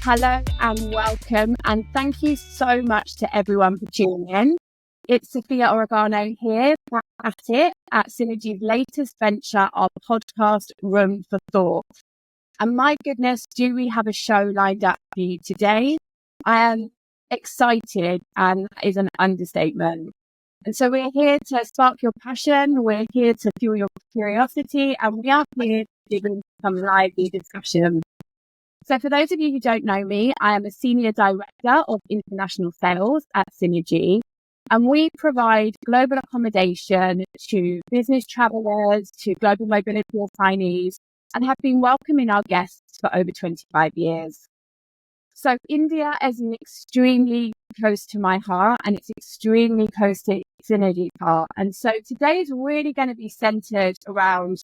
Hello and welcome, and thank you so much to everyone for tuning in. It's Sofia Oragano here, back at it at Synergy's latest venture, our podcast, Room for Thought. And my goodness, do we have a show lined up for you today? I am excited, and that is an understatement. And so we're here to spark your passion, we're here to fuel your curiosity, and we are here to dig into some lively discussion. So for those of you who don't know me, I am a Senior Director of International Sales at Synergy, and we provide global accommodation to business travellers, to global mobility assignees, and have been welcoming our guests for over 25 years. So India is extremely close to my heart, and it's extremely close to Synergy's heart. And so today is really going to be centred around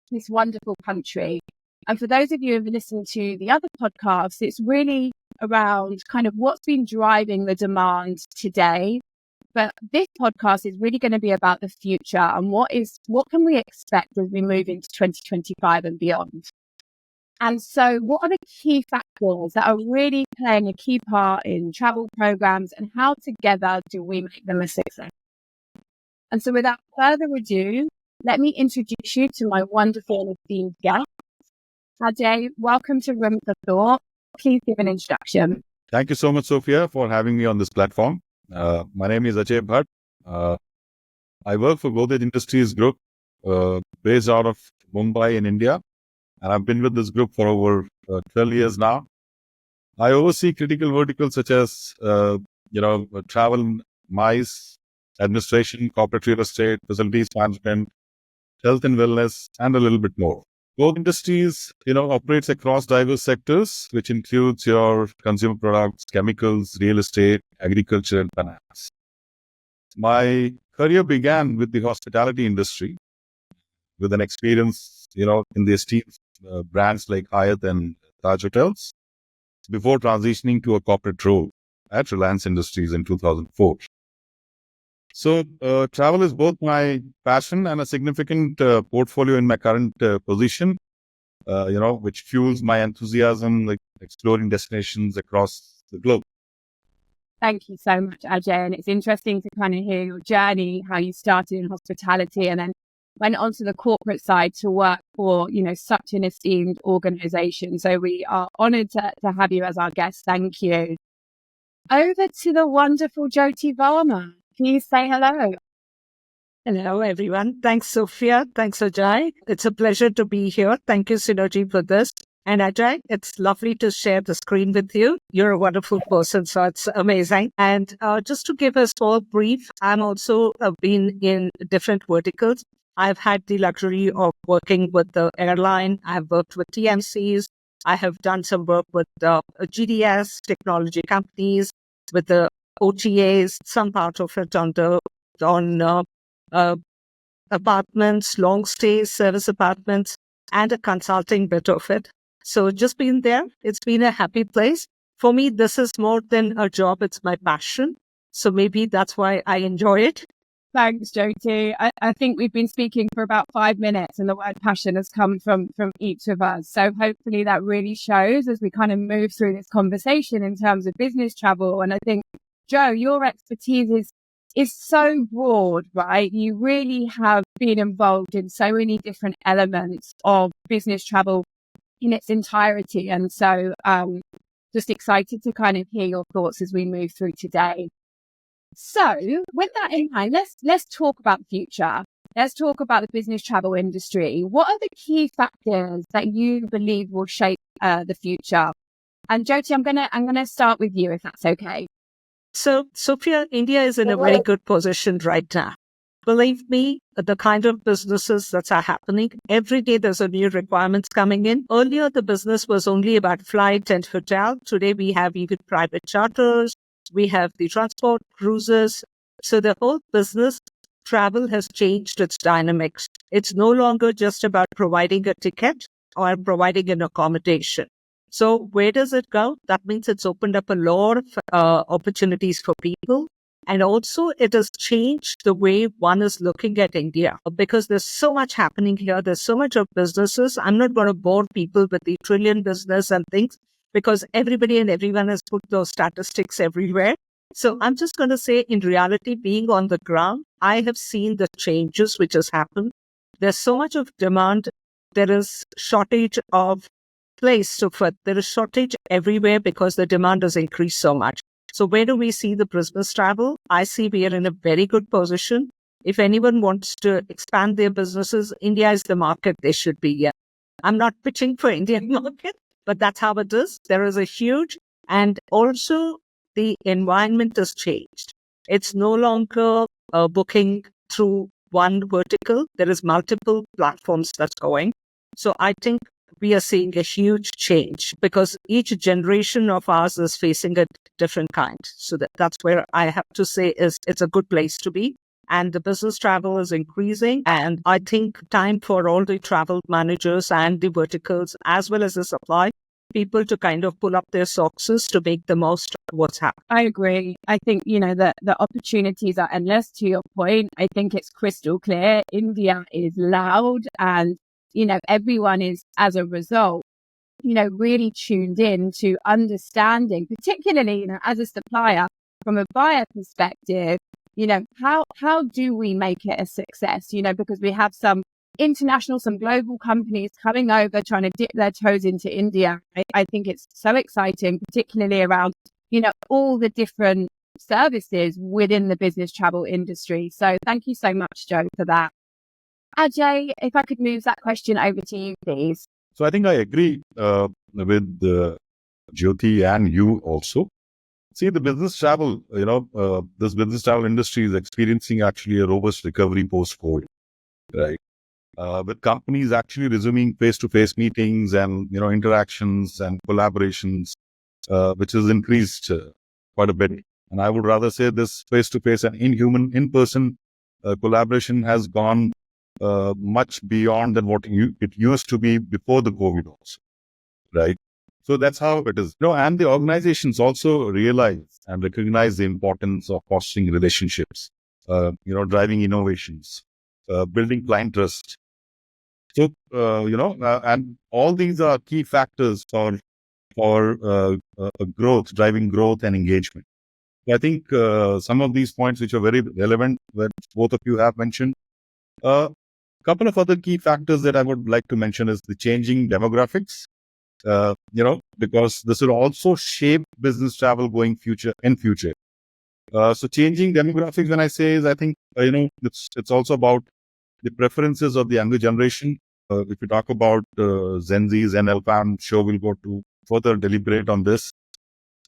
this wonderful country. And for those of you who have listened to the other podcasts, it's really around kind of what's been driving the demand today. But this podcast is really going to be about the future and what can we expect as we move into 2025 and beyond. And so what are the key factors that are really playing a key part in travel programs, and how together do we make them a success? And so without further ado, let me introduce you to my wonderful and esteemed guest. Ajay, welcome to Room for Thought. Please give an introduction. Thank you so much, Sofia, for having me on this platform. My name is Ajay Bhatt. I work for Godrej Industries Group, based out of Mumbai in India, and I've been with this group for over 12 years now. I oversee critical verticals such as, travel, MICE, administration, corporate real estate, facilities management, health and wellness, and a little bit more. Godrej Industries, operates across diverse sectors, which includes your consumer products, chemicals, real estate, agriculture, and finance. My career began with the hospitality industry, with an experience, in the esteemed brands like Hyatt and Taj Hotels, before transitioning to a corporate role at Reliance Industries in 2004. So travel is both my passion and a significant portfolio in my current position, which fuels my enthusiasm, like exploring destinations across the globe. Thank you so much, Ajay. And it's interesting to kind of hear your journey, how you started in hospitality and then went onto the corporate side to work for, such an esteemed organization. So we are honored to have you as our guest. Thank you. Over to the wonderful Jyoti Varma. Please say hello. Hello, everyone. Thanks, Sofia. Thanks, Ajay. It's a pleasure to be here. Thank you, Synergy, for this. And Ajay, it's lovely to share the screen with you. You're a wonderful person, so it's amazing. And just to give a small brief, I'm also been in different verticals. I've had the luxury of working with the airline. I've worked with TMCs. I have done some work with GDS, technology companies, with the OTAs, some part of it on apartments, long stays, service apartments, and a consulting bit of it. So just been there. It's been a happy place. For me, this is more than a job. It's my passion. So maybe that's why I enjoy it. Thanks, Jyoti. I think we've been speaking for about 5 minutes and the word passion has come from each of us. So hopefully that really shows as we kind of move through this conversation in terms of business travel. And I think, Joe, your expertise is so broad, right? You really have been involved in so many different elements of business travel in its entirety. And so just excited to kind of hear your thoughts as we move through today. So with that in mind, let's talk about the future. Let's talk about the business travel industry. What are the key factors that you believe will shape the future? And Jyoti, I'm gonna start with you if that's okay. So, Sofia, India is in a very good position right now. Believe me, the kind of businesses that are happening, every day there's a new requirements coming in. Earlier, the business was only about flight and hotel. Today, we have even private charters. We have the transport, cruises. So the whole business travel has changed its dynamics. It's no longer just about providing a ticket or providing an accommodation. So where does it go? That means it's opened up a lot of opportunities for people. And also it has changed the way one is looking at India because there's so much happening here. There's so much of businesses. I'm not going to bore people with the trillion business and things, because everybody and everyone has put those statistics everywhere. So I'm just going to say, in reality, being on the ground, I have seen the changes which has happened. There's so much of demand. There is shortage of place to put. There is shortage everywhere because the demand has increased so much. So where do we see the business travel? I see we are in a very good position. If anyone wants to expand their businesses, India is the market they should be in. I'm not pitching for Indian market, but that's how it is. There is a huge, and also the environment has changed. It's no longer booking through one vertical. There is multiple platforms that's going. So I think we are seeing a huge change because each generation of ours is facing a different kind. So that's where I have to say is it's a good place to be. And the business travel is increasing. And I think time for all the travel managers and the verticals, as well as the supply people, to kind of pull up their socks to make the most of what's happening. I agree. I think, the opportunities are endless. To your point, I think it's crystal clear. India is loud and, everyone is, as a result, really tuned in to understanding, particularly, as a supplier from a buyer perspective, how do we make it a success? Because we have some international, some global companies coming over, trying to dip their toes into India. I think it's so exciting, particularly around, all the different services within the business travel industry. So thank you so much, Joe, for that. Ajay, if I could move that question over to you, please. So I think I agree with Jyoti and you also. See, the business travel, this business travel industry is experiencing actually a robust recovery post-COVID, right? With companies actually resuming face-to-face meetings and, interactions and collaborations, which has increased quite a bit. And I would rather say this face-to-face and in-person collaboration has gone much beyond than what it used to be before the COVID also, right? So that's how it is. And the organizations also realize and recognize the importance of fostering relationships, driving innovations, building client trust. So, and all these are key factors for growth, driving growth and engagement. I think some of these points which are very relevant, that both of you have mentioned. A couple of other key factors that I would like to mention is the changing demographics. Because this will also shape business travel going in future. So changing demographics, when I say, is I think, it's also about the preferences of the younger generation. If we talk about Gen Zs and Alpha, I'm sure we'll go to further deliberate on this.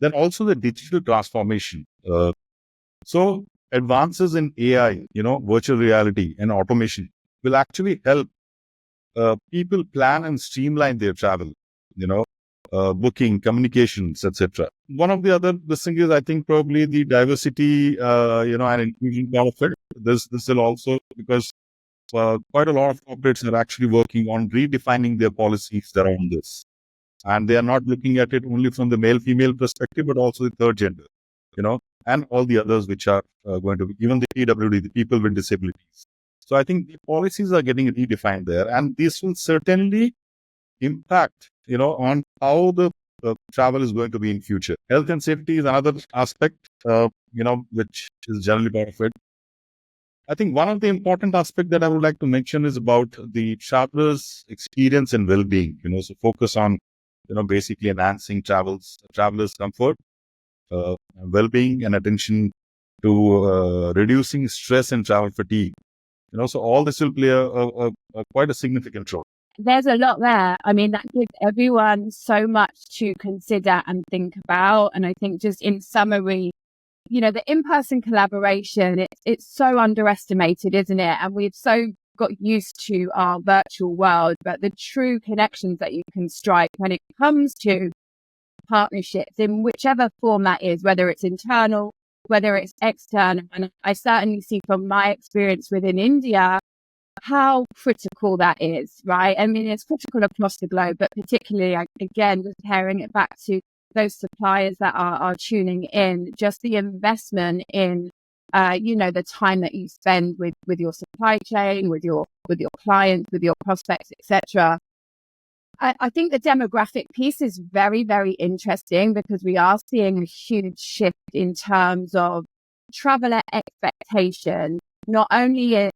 Then also the digital transformation. So advances in AI, virtual reality and automation will actually help people plan and streamline their travel. Booking, communications, etc. One of the other things is, I think, probably the diversity, and inclusion part of it. This will also, because quite a lot of corporates are actually working on redefining their policies around this. And they are not looking at it only from the male-female perspective, but also the third gender, and all the others which are going to be, even the PWD, the people with disabilities. So I think the policies are getting redefined there. And this will certainly impact, on how the travel is going to be in future. Health and safety is another aspect, which is generally part of it. I think one of the important aspects that I would like to mention is about the traveler's experience and well-being, so focus on, basically enhancing travelers' comfort, well-being and attention to reducing stress and travel fatigue. So all this will play a quite a significant role. There's a lot there. I mean, that gives everyone so much to consider and think about. And I think just in summary, the in-person collaboration, it's so underestimated, isn't it? And we've so got used to our virtual world, but the true connections that you can strike when it comes to partnerships in whichever form that is, whether it's internal, whether it's external. And I certainly see from my experience within India, how critical that is, right? I mean, it's critical across the globe, but particularly, again, just pairing it back to those suppliers that are tuning in, just the investment in, the time that you spend with your supply chain, with your clients, with your prospects, etc. I think the demographic piece is very, very interesting because we are seeing a huge shift in terms of traveler expectation, not only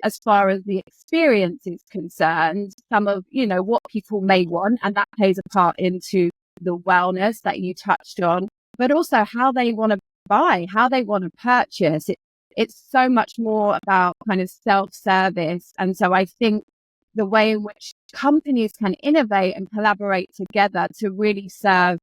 as far as the experience is concerned, some of, what people may want, and that plays a part into the wellness that you touched on, but also how they want to buy, how they want to purchase. It's so much more about kind of self-service. And so I think the way in which companies can innovate and collaborate together to really serve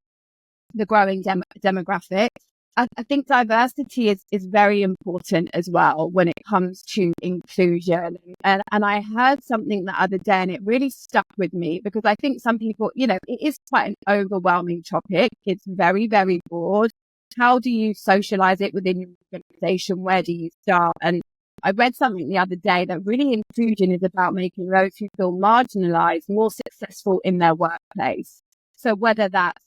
the growing demographic. I think diversity is very important as well when it comes to inclusion. And I heard something the other day and it really stuck with me because I think some people, it is quite an overwhelming topic. It's very, very broad. How do you socialize it within your organization? Where do you start? And I read something the other day that really inclusion is about making those who feel marginalized more successful in their workplace. So whether that's,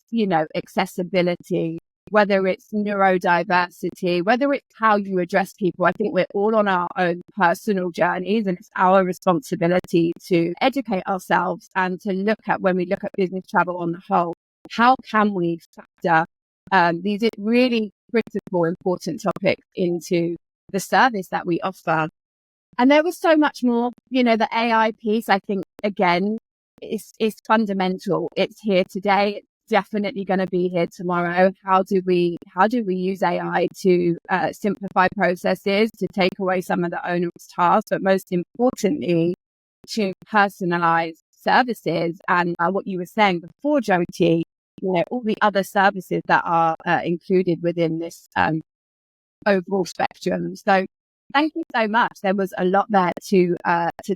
accessibility, whether it's neurodiversity, whether it's how you address people, I think we're all on our own personal journeys and it's our responsibility to educate ourselves and to look at, when we look at business travel on the whole, how can we factor these really critical, important topics into the service that we offer. And there was so much more, the AI piece, I think, again, is fundamental. It's here today. It's definitely going to be here tomorrow. How do we use AI to simplify processes, to take away some of the onerous tasks, but most importantly, to personalize services and what you were saying before, Jyoti, all the other services that are included within this overall spectrum. So thank you so much. There was a lot there to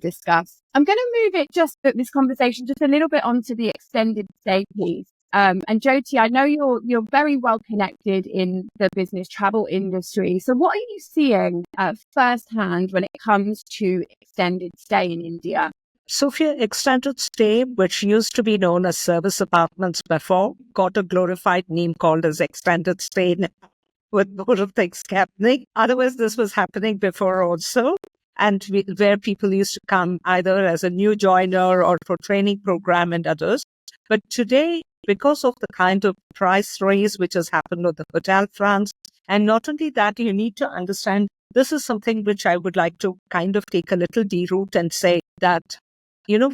discuss. I'm going to move it this conversation just a little bit onto the extended stay piece. And Jyoti, I know you're very well connected in the business travel industry. So what are you seeing firsthand when it comes to extended stay in India? Sofia, extended stay, which used to be known as service apartments before, got a glorified name called as extended stay now, with more of things happening. Otherwise, this was happening before also, and where people used to come either as a new joiner or for training program and others. But today, because of the kind of price raise which has happened on the hotel fronts, and not only that, you need to understand, this is something which I would like to kind of take a little deroot and say that,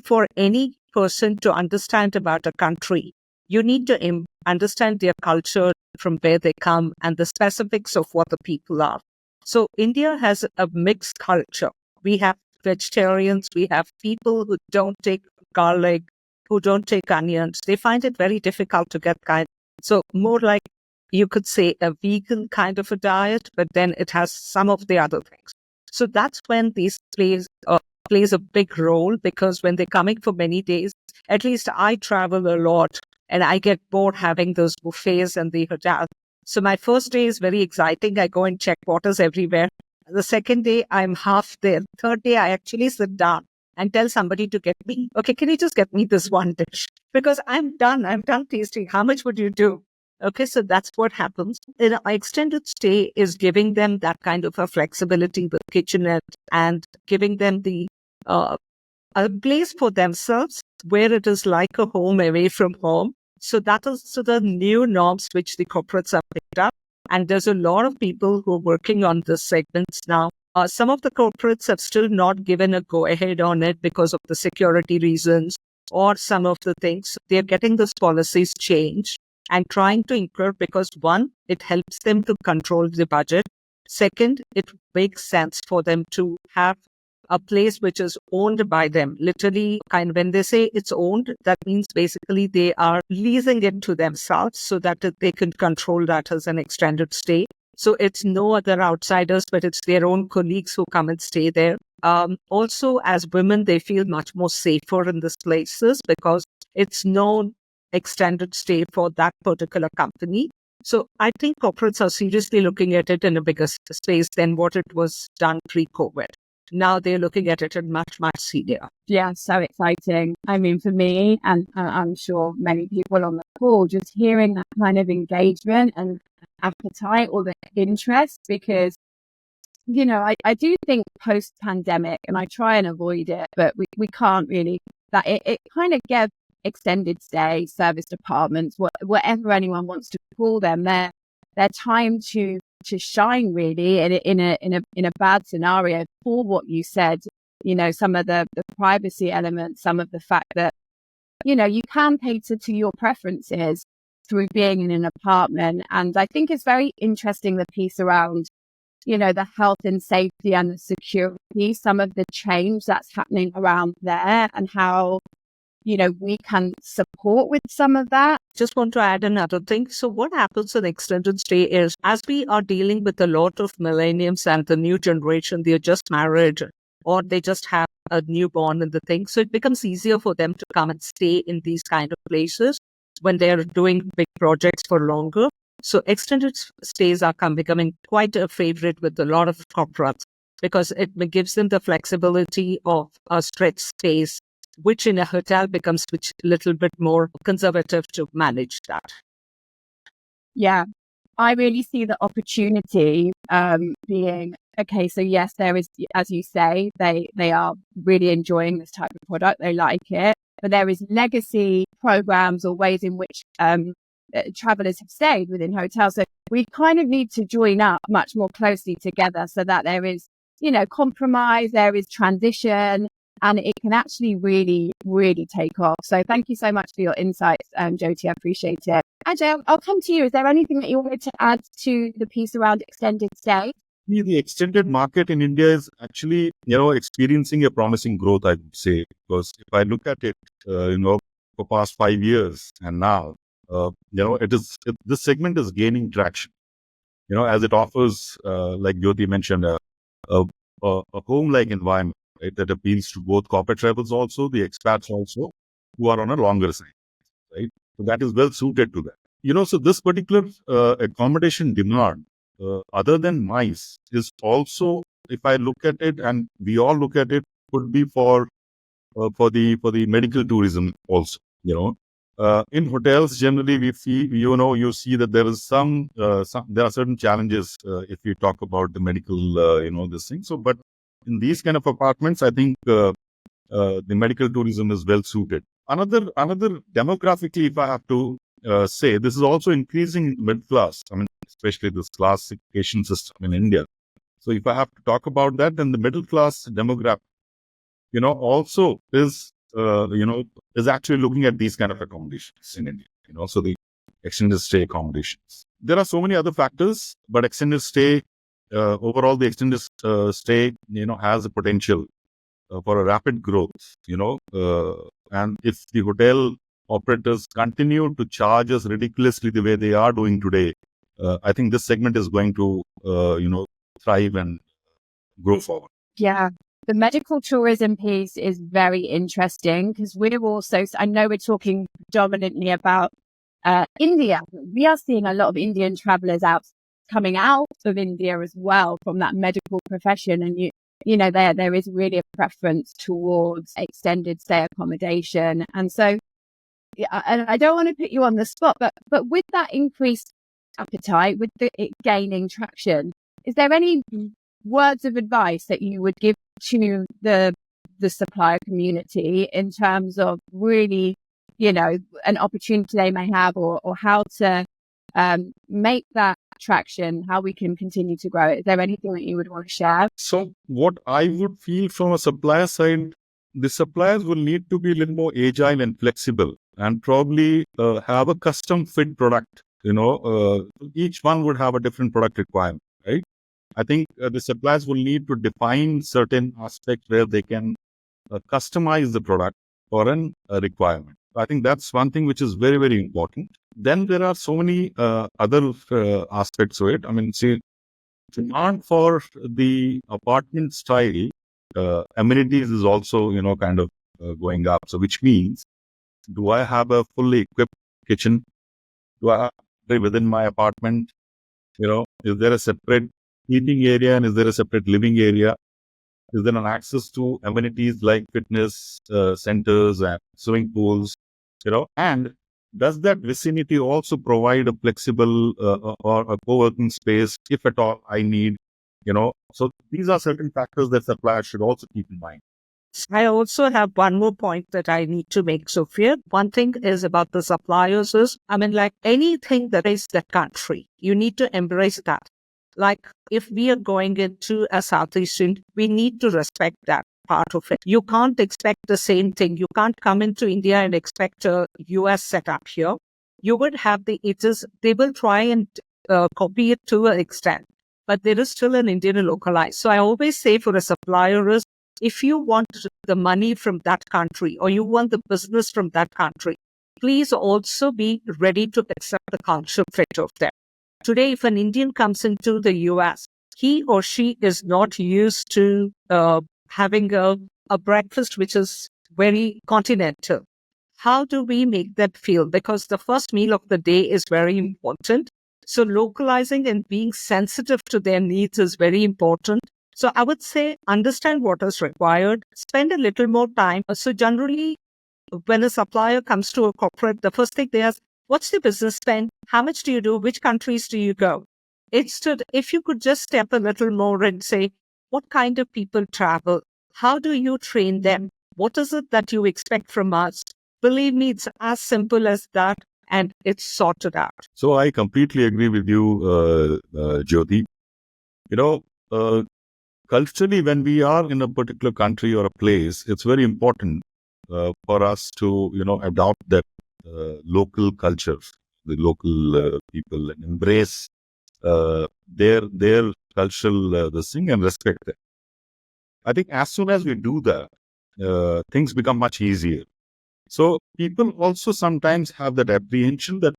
for any person to understand about a country, you need to understand their culture from where they come and the specifics of what the people are. So India has a mixed culture. We have vegetarians, we have people who don't take garlic, who don't take onions. They find it very difficult to get so more like you could say a vegan kind of a diet, but then it has some of the other things. So that's when these plays a big role, because when they're coming for many days, at least I travel a lot and I get bored having those buffets and the hotel. So my first day is very exciting. I go and check waters everywhere. The second day, I'm half there. Third day, I actually sit down and tell somebody to get me, okay, can you just get me this one dish? Because I'm done tasting. How much would you do? Okay, so that's what happens. Extended stay is giving them that kind of a flexibility with kitchenette and giving them the a place for themselves where it is like a home away from home. So that is the new norms which the corporates have picked up. And there's a lot of people who are working on this segments now. Some of the corporates have still not given a go-ahead on it because of the security reasons or some of the things. They're getting those policies changed and trying to incur, because one, it helps them to control the budget. Second, it makes sense for them to have a place which is owned by them. Literally, when they say it's owned, that means basically they are leasing it to themselves so that they can control that as an extended stay. So it's no other outsiders, but it's their own colleagues who come and stay there. Also, as women, they feel much more safer in these places because it's no extended stay for that particular company. So I think corporates are seriously looking at it in a bigger space than what it was done pre-COVID. Now they're looking at it in much, much senior. Yeah, so exciting. I mean, for me, and I'm sure many people on the call, just hearing that kind of engagement and appetite or the interest, because, I do think post-pandemic, and I try and avoid it, but we can't really, that it kind of extended stay, serviced apartments, whatever anyone wants to call them, their time to shine really in a bad scenario for what you said, some of the privacy elements, some of the fact that, you can cater to your preferences through being in an apartment. And I think it's very interesting, the piece around, the health and safety and the security, some of the change that's happening around there and how, we can support with some of that. Just want to add another thing. So what happens in extended stay is, as we are dealing with a lot of millennials and the new generation, they're just married or they just have a newborn and the thing. So it becomes easier for them to come and stay in these kind of places when they're doing big projects for longer. So extended stays are becoming quite a favorite with a lot of corporates because it gives them the flexibility of a stretch stays, which in a hotel becomes a little bit more conservative to manage that. Yeah, I really see the opportunity being, okay, so yes, there is, as you say, they are really enjoying this type of product. They like it, but there is legacy programs or ways in which travelers have stayed within hotels. So we kind of need to join up much more closely together so that there is, compromise, there is transition, and it can actually really, really take off. So thank you so much for your insights, Jyoti. I appreciate it. Ajay, I'll come to you. Is there anything that you wanted to add to the piece around extended stay? The extended market in India is actually, experiencing a promising growth, I would say, because if I look at it, for past 5 years and now, this segment is gaining traction, as it offers, like Jyoti mentioned, a home-like environment, right, that appeals to both corporate travelers also, the expats also, who are on a longer side, right? So that is well suited to that. So this particular accommodation demand, other than MICE, is also, if I look at it and we all look at it, could be for the medical tourism also. In hotels generally we see, you see that there is there are certain challenges if you talk about the medical, this thing. So, but in these kind of apartments, I think the medical tourism is well suited. Another demographically, if I have to say, this is also increasing mid class. I mean, especially this classification system in India. So, if I have to talk about that, then the middle class demographic, also is is actually looking at these kind of accommodations in India. So the extended stay accommodations. There are so many other factors, but extended stay. Overall, the extended stay, has a potential for a rapid growth, and if the hotel operators continue to charge us ridiculously the way they are doing today, I think this segment is going to, thrive and grow forward. Yeah. The medical tourism piece is very interesting because we're also, I know we're talking predominantly about India. We are seeing a lot of Indian travelers coming out of India as well from that medical profession. And there is really a preference towards extended stay accommodation. And so I don't want to put you on the spot, but with that increased appetite, with it gaining traction, is there any words of advice that you would give to the supplier community in terms of really, an opportunity they may have or how to make that traction, how we can continue to grow? Is there anything that you would want to share? So what I would feel from a supplier side, the suppliers will need to be a little more agile and flexible and probably have a custom fit product. Each one would have a different product requirement, right? I think the suppliers will need to define certain aspects where they can customize the product for a requirement. I think that's one thing which is very, very important. Then there are so many other aspects to it. I mean, see, demand for the apartment style amenities is also, kind of going up. So which means, do I have a fully equipped kitchen? Do I have within my apartment? Is there a separate eating area and is there a separate living area? Is there an access to amenities like fitness centers and swimming pools? And does that vicinity also provide a flexible or a co-working space if at all I need? So these are certain factors that suppliers should also keep in mind. I also have one more point that I need to make, Sophia. One thing is about the suppliers is, like anything that is the country, you need to embrace that. Like if we are going into a Southeastern, we need to respect that part of it. You can't expect the same thing. You can't come into India and expect a US setup here. You would have they will try and copy it to an extent, but there is still an Indian localized. So I always say for a supplier is, if you want the money from that country or you want the business from that country, please also be ready to accept the culture fit of them. Today, if an Indian comes into the US, he or she is not used to having a breakfast which is very continental. How do we make that feel? Because the first meal of the day is very important. So localizing and being sensitive to their needs is very important. So I would say understand what is required, spend a little more time. So generally, when a supplier comes to a corporate, the first thing they ask, what's the business spend? How much do you do? Which countries do you go? If you could just step a little more and say, what kind of people travel? How do you train them? What is it that you expect from us? Believe me, it's as simple as that, and it's sorted out. So I completely agree with you, Jyoti. Culturally, when we are in a particular country or a place, it's very important for us to, adopt that local culture, the local people, and embrace their cultural this thing and respect it. I think as soon as we do that, things become much easier. So people also sometimes have that apprehension that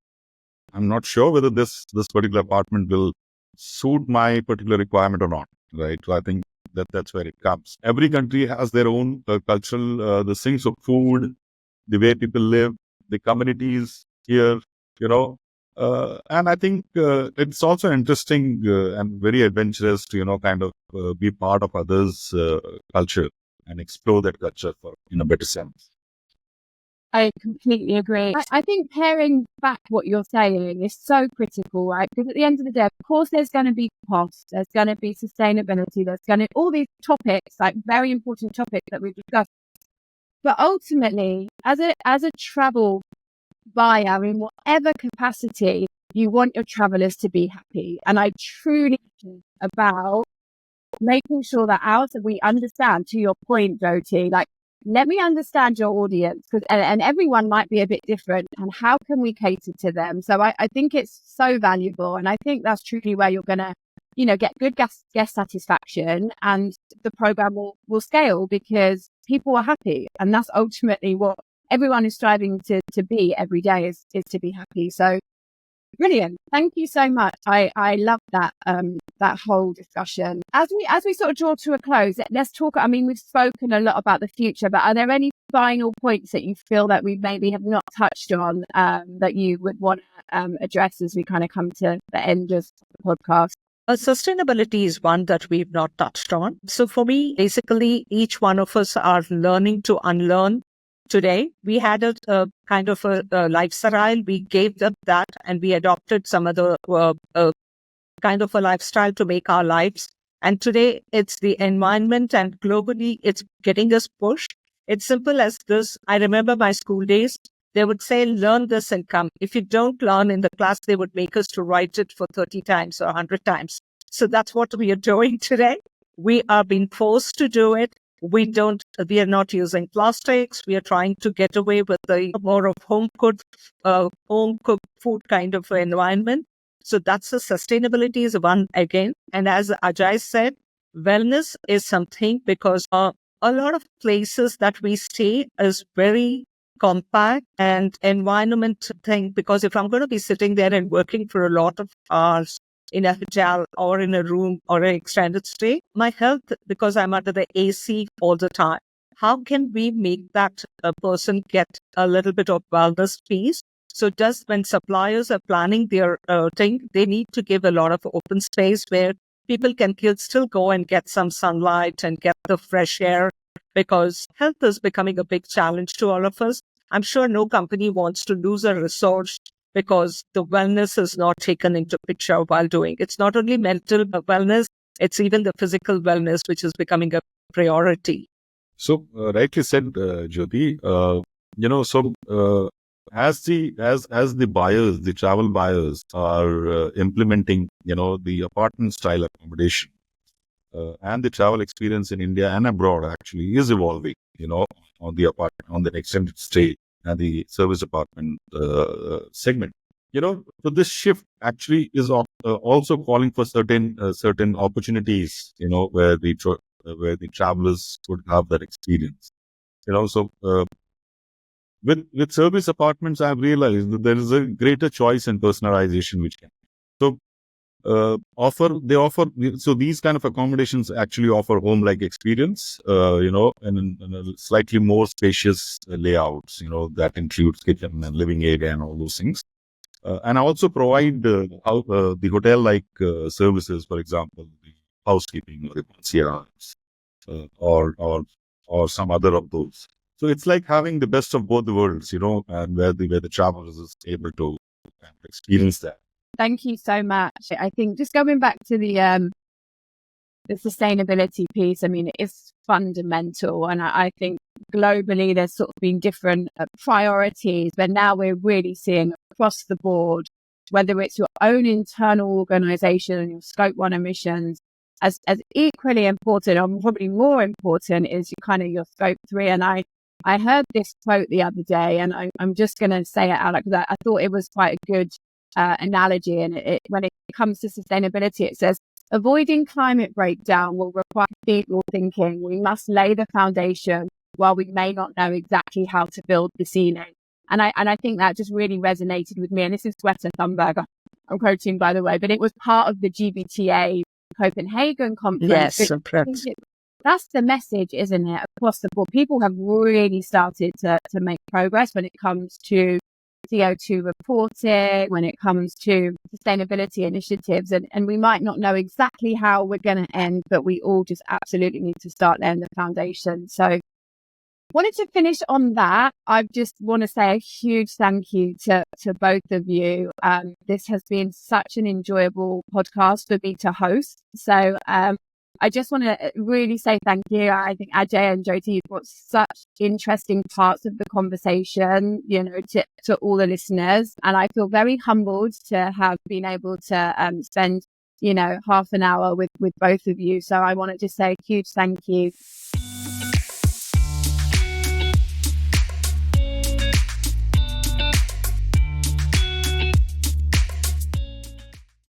I'm not sure whether this particular apartment will suit my particular requirement or not, right? So I think that's where it comes. Every country has their own cultural, the things of food, the way people live, the communities here, and I think it's also interesting and very adventurous to, kind of be part of others' culture and explore that culture in a better sense. I completely agree. I think paring back what you're saying is so critical, right? Because at the end of the day, of course, there's going to be costs, there's going to be sustainability, there's going to all these topics, like very important topics that we've discussed. But ultimately, as a travel buyer in whatever capacity, you want your travelers to be happy. And I truly care about making sure that we understand, to your point, Jyoti, like, let me understand your audience, and everyone might be a bit different, and how can we cater to them? So I think it's so valuable, and I think that's truly where you're going to, get good guest satisfaction, and the program will scale because people are happy, and that's ultimately what everyone is striving to be every day is to be happy. So brilliant. Thank you so much. I love that that whole discussion. As we sort of draw to a close, let's talk. I mean, we've spoken a lot about the future, but are there any final points that you feel that we maybe have not touched on that you would want to address as we kind of come to the end of the podcast? Sustainability is one that we've not touched on. So for me, basically, each one of us are learning to unlearn. Today, we had a kind of a lifestyle. We gave them that and we adopted some other kind of a lifestyle to make our lives. And today, it's the environment, and globally, it's getting us pushed. It's simple as this. I remember my school days. They would say, learn this and come. If you don't learn in the class, they would make us to write it for 30 times or 100 times. So that's what we are doing today. We are being forced to do it. We are not using plastics. We are trying to get away with the more of home cooked food kind of environment. So that's the sustainability is one again. And as Ajay said, wellness is something because a lot of places that we stay is very compact and environment thing, because if I'm going to be sitting there and working for a lot of hours in a hotel or in a room or an extended stay, my health, because I'm under the AC all the time, how can we make that person get a little bit of wellness piece? So just when suppliers are planning their thing, they need to give a lot of open space where people can still go and get some sunlight and get the fresh air, because health is becoming a big challenge to all of us. I'm sure no company wants to lose a resource because the wellness is not taken into picture while doing. It's not only mental wellness, it's even the physical wellness, which is becoming a priority. So rightly said, Jyoti. As the buyers, the travel buyers are implementing, the apartment style accommodation, and the travel experience in India and abroad actually is evolving, on the apartment, on the extended stay and the service apartment segment. So this shift actually is also calling for certain opportunities, where the travelers could have that experience. With service apartments, I've realized that there is a greater choice and personalization which can. So offer so these kind of accommodations actually offer home like experience, and a slightly more spacious layouts, that includes kitchen and living area and all those things. And also provide the hotel like services, for example, the housekeeping or the concierge, or some other of those. So it's like having the best of both the worlds, and where the traveler is able to kind of experience that. Thank you so much. I think just going back to the sustainability piece, I mean, it is fundamental. And I think globally there's sort of been different priorities, but now we're really seeing across the board, whether it's your own internal organization, your scope 1 emissions, as equally important, or probably more important, is your scope 3. And I heard this quote the other day, and I'm just going to say it out because I thought it was quite a good analogy. And when it comes to sustainability, it says, avoiding climate breakdown will require cathedral thinking. We must lay the foundation while we may not know exactly how to build the ceiling. And I think that just really resonated with me. And this is Greta Thunberg, I'm quoting, by the way, but it was part of the GBTA Copenhagen conference. Yes, correct. That's the message, isn't it? Across the board, people have really started to make progress when it comes to CO2 reporting, when it comes to sustainability initiatives. And we might not know exactly how we're going to end, but we all just absolutely need to start laying the foundation. So wanted to finish on that. I just want to say a huge thank you to both of you. This has been such an enjoyable podcast for me to host. So I just want to really say thank you. I think Ajay and Jyoti brought such interesting parts of the conversation, to all the listeners. And I feel very humbled to have been able to spend, half an hour with both of you. So I want to just say a huge thank you.